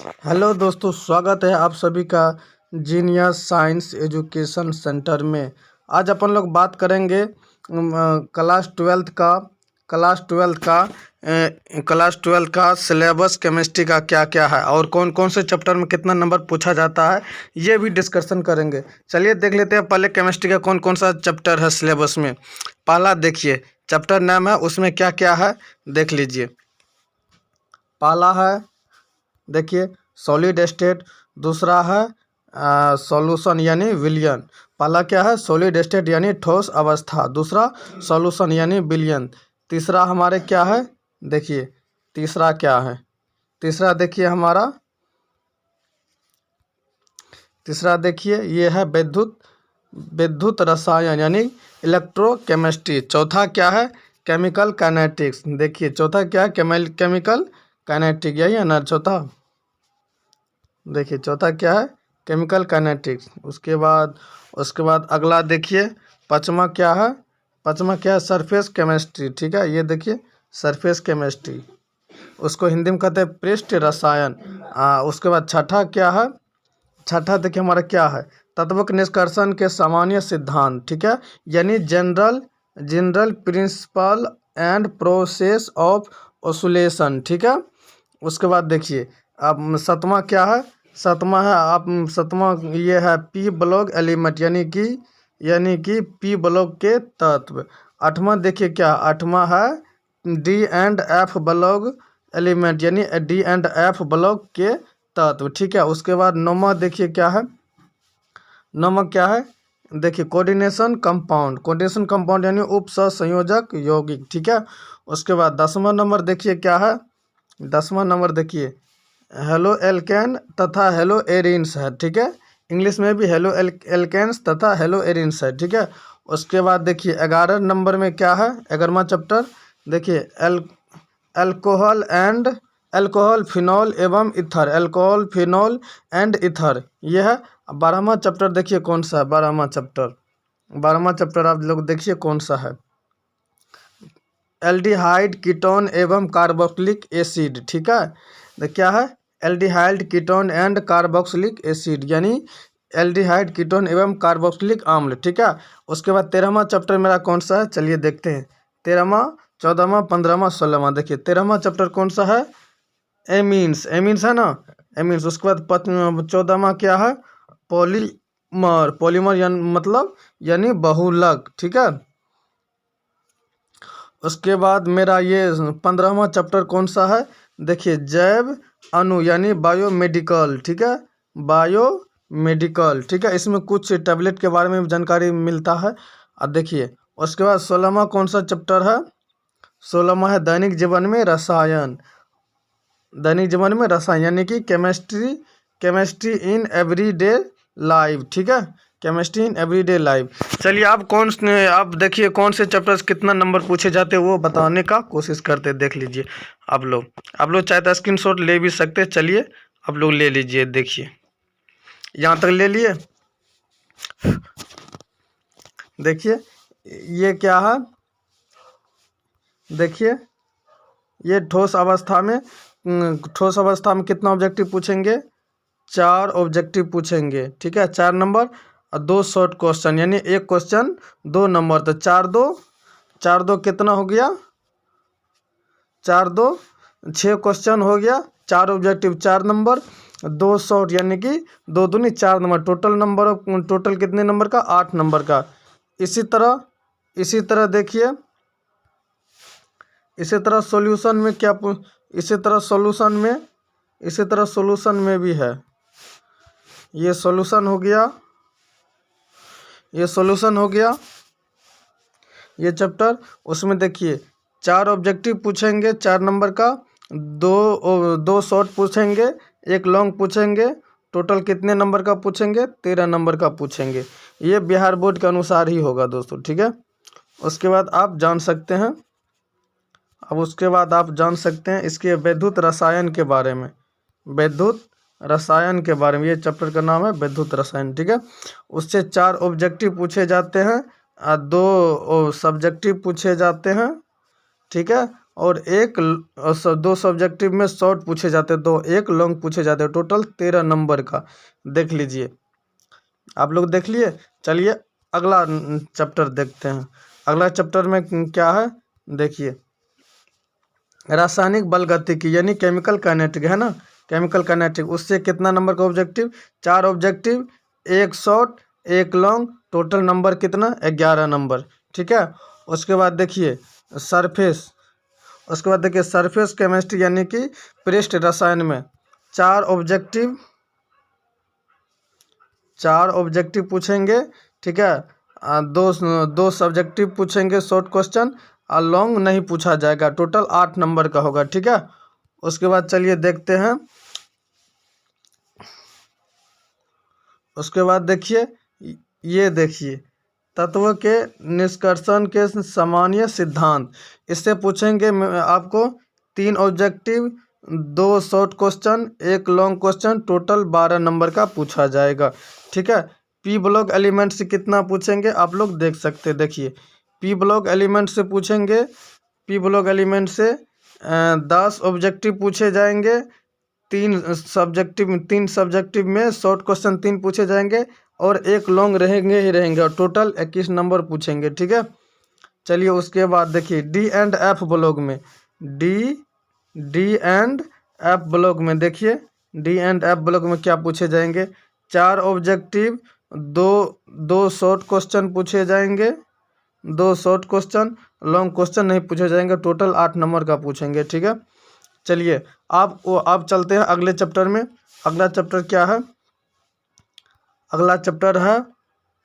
Hello दोस्तों, स्वागत है आप सभी का जीनियस साइंस एजुकेशन सेंटर में। आज अपन लोग बात करेंगे क्लास ट्वेल्थ का सिलेबस केमिस्ट्री का क्या क्या है और कौन कौन से चैप्टर में कितना नंबर पूछा जाता है, ये भी डिस्कशन करेंगे। चलिए देख लेते हैं पहले केमिस्ट्री का कौन कौन सा चैप्टर है सिलेबस में। पहला देखिए चैप्टर नाम है, उसमें क्या क्या है देख लीजिए। पहला है देखिए सॉलिड स्टेट, दूसरा है सॉल्यूशन यानी विलयन। पहला क्या है सॉलिड स्टेट यानी ठोस अवस्था, दूसरा सॉल्यूशन यानी विलयन। तीसरा हमारे क्या है देखिए, तीसरा क्या है, तीसरा देखिए हमारा, तीसरा देखिए ये है विद्युत विद्युत रसायन यानी इलेक्ट्रोकेमिस्ट्री। चौथा क्या है केमिकल काइनेटिक्स। देखिए चौथा क्या है केमिकल काइनेटिक, यही है ना चौथा। देखिए चौथा क्या है केमिकल काइनेटिक्स। उसके बाद अगला देखिए पाँचवा क्या है, पाँचवा क्या है सरफेस केमिस्ट्री। ठीक है, ये देखिए सरफेस केमिस्ट्री, उसको हिंदी में कहते हैं पृष्ठ रसायन। उसके बाद छठा क्या है, छठा देखिए हमारा क्या है तत्वक निष्कर्षण के सामान्य सिद्धांत। ठीक है, यानी general general principle and process of oscillation. ठीक है, उसके बाद देखिए अब सतवां क्या है, सतवां है आप सतवां ये है पी ब्लॉक एलिमेंट यानी कि पी ब्लॉक के तत्व। आठवां देखिए क्या, आठवां है D and F block element यानी डी एंड एफ ब्लॉक के तत्व। ठीक है, उसके बाद नौवां देखिए क्या है, नौवां क्या है देखिए कोऑर्डिनेशन कंपाउंड यानी उप संयोजक यौगिक। ठीक है, उसके बाद 10वां नंबर देखिए क्या है, 10वां नंबर देखिए हेलो एल्केन तथा हेलो एरिन्स है। ठीक है, इंग्लिश में भी हेलो एल्केन्स तथा हेलो एरिन्स है। ठीक है, उसके बाद देखिए 11 नंबर में क्या है, 11वां चैप्टर देखिए अल्कोहल फिनॉल एवं ether, alcohol phenol and ether, यह है। 12वां चैप्टर देखिए कौन सा है, 12वां चैप्टर आप लोग देखिए कौन सा है एल्डिहाइड कीटोन एवं कार्बोक्सिलिक एसिड। ठीक है, तो क्या है aldehyde ketone and carboxylic acid यानी एल्डिहाइड कीटोन एवं कार्बोक्सिलिक अम्ल। ठीक है, उसके बाद 13वां चैप्टर मेरा कौन सा है, चलिए देखते हैं। 13वां 14वां 15वां 16वां देखिए 13वां चैप्टर कौन सा है एमीन्स है ना, एमीन्स। उसके बाद 14वां क्या है पॉलीमर यानी बहुलक। ठीक है, उसके बाद मेरा ये 15वां चैप्टर कौन सा है देखिए जैव अणु यानी बायोमेडिकल। ठीक है, बायोमेडिकल। ठीक है, इसमें कुछ टैबलेट के बारे में जानकारी मिलता है। अब देखिए उसके बाद 16वां कौन सा चैप्टर है, 16वां है दैनिक जीवन में रसायन यानी कि केमिस्ट्री इन एवरीडे लाइफ। ठीक है, केमिस्ट्री इन एवरीडे लाइफ। चलिए आप देखिए कौन से चैप्टर कितना नंबर पूछे जाते हैं वो बताने का कोशिश करते, देख लीजिए आप लोग चाहे तो स्क्रीनशॉट ले भी सकते हैं। चलिए आप लोग ले लीजिए, देखिए यहाँ तक ले लिए। देखिए ये क्या है, देखिए ये ठोस अवस्था में कितना ऑब्जेक्टिव पूछेंगे, 4 ऑब्जेक्टिव पूछेंगे। ठीक है, 4 नंबर और 2 शॉर्ट क्वेश्चन यानी एक क्वेश्चन 2 नंबर। तो 4 2 कितना हो गया, 4 2 6 क्वेश्चन हो गया, 4 ऑब्जेक्टिव 4 नंबर, 2 शॉर्ट यानी कि 2 दूनी 4 नंबर। टोटल कितने नंबर का, 8 नंबर का। इसी तरह देखिए इसी तरह सॉल्यूशन में क्या इसी तरह सॉल्यूशन में भी है। ये सॉल्यूशन हो गया ये चैप्टर। उसमें देखिए 4 ऑब्जेक्टिव पूछेंगे 4 नंबर का, 2 शॉर्ट पूछेंगे, 1 लॉन्ग पूछेंगे। टोटल कितने नंबर का पूछेंगे, 13 नंबर का पूछेंगे। ये बिहार बोर्ड के अनुसार ही होगा दोस्तों। ठीक है, उसके बाद आप जान सकते हैं इसके विद्युत रसायन के बारे में, ये चैप्टर का नाम है विद्युत रसायन। ठीक है, उससे 4 ऑब्जेक्टिव पूछे जाते हैं और 2 सब्जेक्टिव पूछे जाते हैं। ठीक है, और दो सब्जेक्टिव में शॉर्ट पूछे जाते हैं, तो एक लॉन्ग पूछे जाते हैं। टोटल 13 नंबर का देख लीजिए, आप लोग देख लिए। चलिए अगला चैप्टर देखते हैं। अगला चैप्टर में क्या है देखिए, रासायनिक बल गतिकी यानी केमिकल काइनेटिक है ना, केमिकल काइनेटिक। उससे कितना नंबर का objective, 4 objective, 1 short 1 long, total number कितना 11 नंबर, ठीक है। उसके बाद देखिए सरफेस, उसके बाद देखिए सरफेस केमिस्ट्री यानी कि पृष्ठ रसायन में 4 ऑब्जेक्टिव पूछेंगे, ठीक है। दो सब्जेक्टिव पूछेंगे शॉर्ट क्वेश्चन, और लॉन्ग नहीं पूछा जाएगा। टोटल 8 नंबर का होगा, ठीक है। उसके बाद चलिए देखते हैं, उसके बाद देखिए ये देखिए तत्व के निष्कर्षण के सामान्य सिद्धांत। इससे पूछेंगे आपको 3 objective, 2 short question, 1 long question, total 12 number का पूछा जाएगा, ठीक है। पी ब्लॉक एलिमेंट से कितना पूछेंगे आप लोग देख सकते हैं। देखिए पी ब्लॉक एलिमेंट से पूछेंगे, पी ब्लॉक एलिमेंट से 10 ऑब्जेक्टिव पूछे जाएंगे, 3 सब्जेक्टिव में शॉर्ट क्वेश्चन 3 पूछे जाएंगे, और 1 लॉन्ग रहेंगे ही रहेंगे, और टोटल 21 नंबर पूछेंगे, ठीक है। चलिए उसके बाद देखिए डी एंड एफ ब्लॉक में, डी एंड एफ ब्लॉक में देखिए, डी एंड एफ ब्लॉक में क्या पूछे जाएंगे, 4 ऑब्जेक्टिव, दो शॉर्ट क्वेश्चन पूछे जाएंगे, 2 शॉर्ट क्वेश्चन, लॉन्ग क्वेश्चन नहीं पूछे जाएंगे। टोटल 8 नंबर का पूछेंगे, ठीक है। चलिए आप चलते हैं अगले चैप्टर में। अगला चैप्टर क्या है, अगला चैप्टर है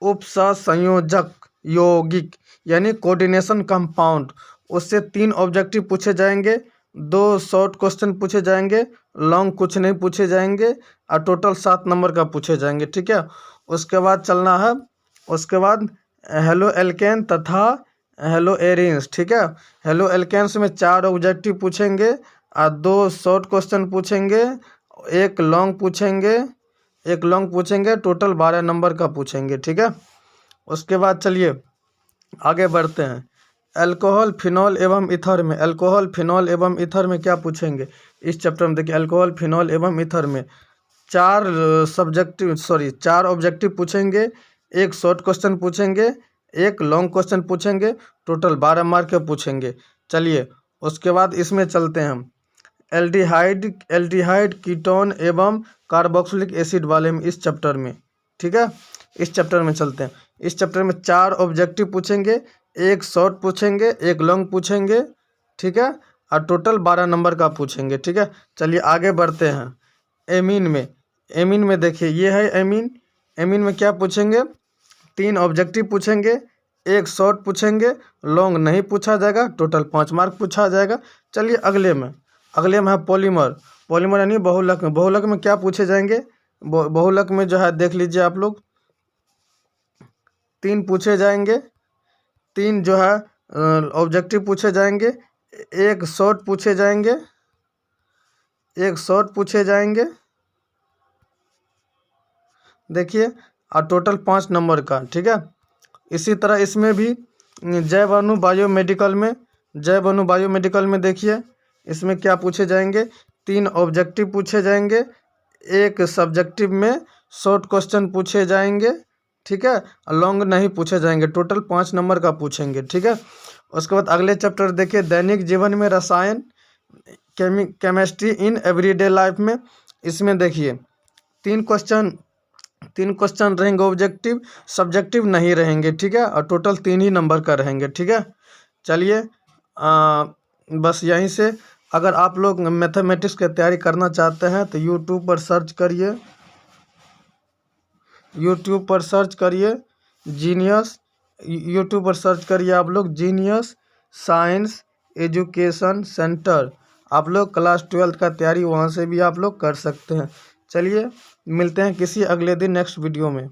उपसंयोजक यौगिक यानी कोऑर्डिनेशन कंपाउंड। उससे 3 ऑब्जेक्टिव पूछे जाएंगे, 2 शॉर्ट क्वेश्चन पूछे जाएंगे, लॉन्ग कुछ नहीं पूछे जाएंगे, और टोटल 7 नंबर का पूछे जाएंगे, ठीक है। उसके बाद चलना है, उसके बाद हेलो एल्केन तथा हेलो एरिन्स, ठीक है। हेलो एल्केन्स में 4 ऑब्जेक्टिव पूछेंगे, और 2 शॉर्ट क्वेश्चन पूछेंगे, 1 लॉन्ग पूछेंगे, टोटल 12 नंबर का पूछेंगे, ठीक है। उसके बाद चलिए आगे बढ़ते हैं। अल्कोहल फिनॉल एवं ईथर में, अल्कोहल फिनॉल एवं ईथर में क्या पूछेंगे इस चैप्टर में देखिए। अल्कोहल फिनॉल एवं ईथर में 4 ऑब्जेक्टिव पूछेंगे, 1 शॉर्ट क्वेश्चन पूछेंगे, 1 लॉन्ग क्वेश्चन पूछेंगे, टोटल 12 मार्क के पूछेंगे। चलिए उसके बाद इसमें चलते हैं हम एल्डिहाइड कीटोन एवं कार्बोक्सिलिक एसिड वाले में इस चैप्टर में, ठीक है। इस चैप्टर में चलते हैं। इस चैप्टर में 4 ऑब्जेक्टिव पूछेंगे, 1 शॉर्ट पूछेंगे, 1 लॉन्ग पूछेंगे, ठीक है, और टोटल 12 नंबर का पूछेंगे, ठीक है। चलिए आगे बढ़ते हैं। एमीन में देखिए ये है एमीन। एमीन में क्या पूछेंगे, 3 ऑब्जेक्टिव पूछेंगे, 1 शॉर्ट पूछेंगे, लॉन्ग नहीं पूछा जाएगा, टोटल 5 मार्क पूछा जाएगा। चलिए अगले में है पॉलीमर यानी बहुलक में। बहुलक में क्या पूछे जाएंगे, बहुलक में जो है देख लीजिए आप लोग, 3 पूछे जाएंगे, 3 जो है ऑब्जेक्टिव पूछे जाएंगे, 1 शॉर्ट पूछे जाएंगे, 1 शॉर्ट पूछे जाएंगे, देखिए, और टोटल 5 नंबर का, ठीक है। इसी तरह इसमें भी जैव अणु बायोमेडिकल में देखिए इसमें क्या पूछे जाएंगे, 3 ऑब्जेक्टिव पूछे जाएंगे, 1 सब्जेक्टिव में शॉर्ट क्वेश्चन पूछे जाएंगे, ठीक है, लॉन्ग नहीं पूछे जाएंगे। टोटल 5 नंबर का पूछेंगे, ठीक है। उसके बाद अगले चैप्टर देखिए दैनिक जीवन में रसायन केमिस्ट्री इन एवरीडे लाइफ में। इसमें देखिए 3 क्वेश्चन रहेंगे ऑब्जेक्टिव, सब्जेक्टिव नहीं रहेंगे, ठीक है, और टोटल 3 ही नंबर का रहेंगे, ठीक है। चलिए बस यहीं से अगर आप लोग मैथमेटिक्स की तैयारी करना चाहते हैं तो यूट्यूब पर सर्च करिए जीनियस, यूट्यूब पर सर्च करिए आप लोग जीनियस साइंस एजुकेशन सेंटर। आप लोग क्लास 12 का तैयारी वहाँ से भी आप लोग कर सकते हैं। चलिए मिलते हैं किसी अगले दिन नेक्स्ट वीडियो में।